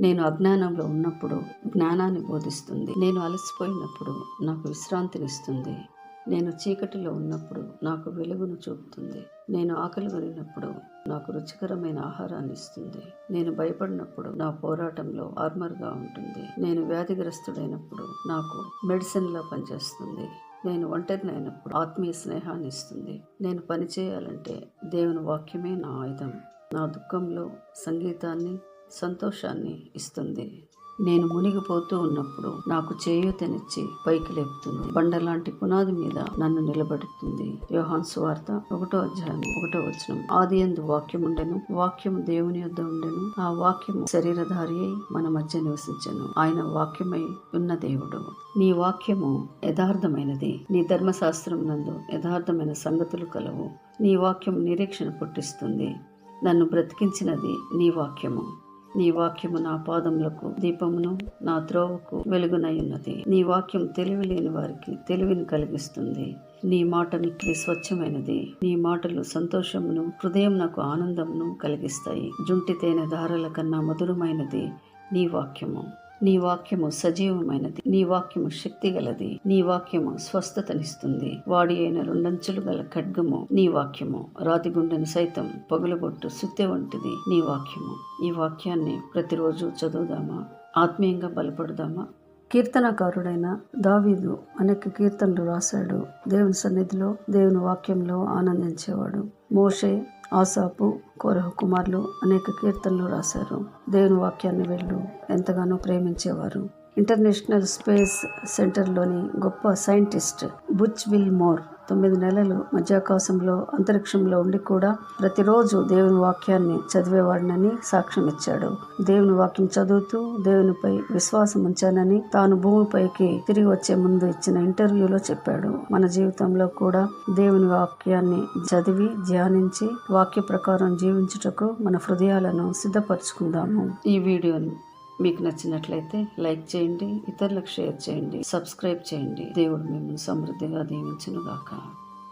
నేను అజ్ఞానంలో ఉన్నప్పుడు జ్ఞానాన్ని బోధిస్తుంది. నేను అలసిపోయినప్పుడు నాకు విశ్రాంతినిస్తుంది. నేను చీకటిలో ఉన్నప్పుడు నాకు వెలుగును చూపుతుంది. నేను ఆకలి కొనినప్పుడు నాకు రుచికరమైన ఆహారాన్ని ఇస్తుంది. నేను భయపడినప్పుడు నా పోరాటంలో ఆర్మర్గా ఉంటుంది. నేను వ్యాధిగ్రస్తుడైనప్పుడు నాకు మెడిసిన్లా పనిచేస్తుంది. నేను ఒంటరినైనప్పుడు ఆత్మీయ స్నేహాన్ని ఇస్తుంది. నేను పని చేయాలంటే దేవుని వాక్యమే నా ఆయుధం. నా దుఃఖంలో సంగీతాన్ని, సంతోషాన్ని ఇస్తుంది. నేను మునిగిపోతూ ఉన్నప్పుడు నాకు చేయూతనిచ్చి పైకి లేపుతుంది. బండలాంటి పునాది మీద నన్ను నిలబెడుతుంది. యోహాను సువార్త 1:1 ఆదియందు వాక్యముండెను, వాక్యము దేవుని యొద్ద ఉండెను, ఆ వాక్యము శరీరధారి అయి మన మధ్య నివసించెను. ఆయన వాక్యమై ఉన్న దేవుడు. నీ వాక్యము యథార్థమైనది. నీ ధర్మశాస్త్రం నందు యథార్థమైన సంగతులు కలవు. నీ వాక్యము నిరీక్షణ పుట్టిస్తుంది. నన్ను బ్రతికించినది నీ వాక్యము. నీ వాక్యము నా పాదములకు దీపమును, నా త్రోవకు వెలుగునయున్నది. నీ వాక్యం తెలివి లేని వారికి తెలివిని కలిగిస్తుంది. నీ మాట మిక్కిలి స్వచ్ఛమైనది. నీ మాటలు సంతోషమును, హృదయం నాకు ఆనందమును కలిగిస్తాయి. జుంటి తేనె ధారల కన్నా మధురమైనది నీ వాక్యము. నీ వాక్యము సజీవమైనది. నీ వాక్యము శక్తి గలది. నీ వాక్యము స్వస్థతనిస్తుంది. వాడి అయిన 2 అంచులు గల ఖడ్గము నీ వాక్యము. రాతి గుండెను సైతం పగులగొట్టు సుత్తె వంటిది నీ వాక్యము. ఈ వాక్యాన్ని ప్రతిరోజు చదువుదామా? ఆత్మీయంగా బలపడదామా? కీర్తనకారుడైన దావీదు అనేక కీర్తనలు రాశాడు. దేవుని సన్నిధిలో, దేవుని వాక్యంలో ఆనందించేవాడు. మోషే, ఆసాపు, కోరహు కుమారులు అనేక కీర్తనలు రాశారు. దేవుని వాక్యాన్ని వీళ్ళు ఎంతగానో ప్రేమించేవారు. ఇంటర్నేషనల్ స్పేస్ సెంటర్లోని గొప్ప సైంటిస్ట్ బుచ్ విల్మోర్ 9 నెలలు మధ్యాకాశంలో అంతరిక్షంలో ఉండి కూడా ప్రతిరోజు దేవుని వాక్యాన్ని చదివేవాడినని సాక్ష్యం ఇచ్చాడు. దేవుని వాక్యం చదువుతూ దేవునిపై విశ్వాసం ఉంచానని తాను భూమిపైకి తిరిగి వచ్చే ముందు ఇచ్చిన ఇంటర్వ్యూలో చెప్పాడు. మన జీవితంలో కూడా దేవుని వాక్యాన్ని చదివి ధ్యానించి వాక్య ప్రకారం జీవించుటకు మన హృదయాలను సిద్ధపరచుకుందాము. ఈ వీడియోని మీకు నచ్చినట్లయితే లైక్ చేయండి, ఇతరులకు షేర్ చేయండి, సబ్స్క్రైబ్ చేయండి. దేవుడు మిమ్మల్ని సమృద్ధిగా దీవించును గాక.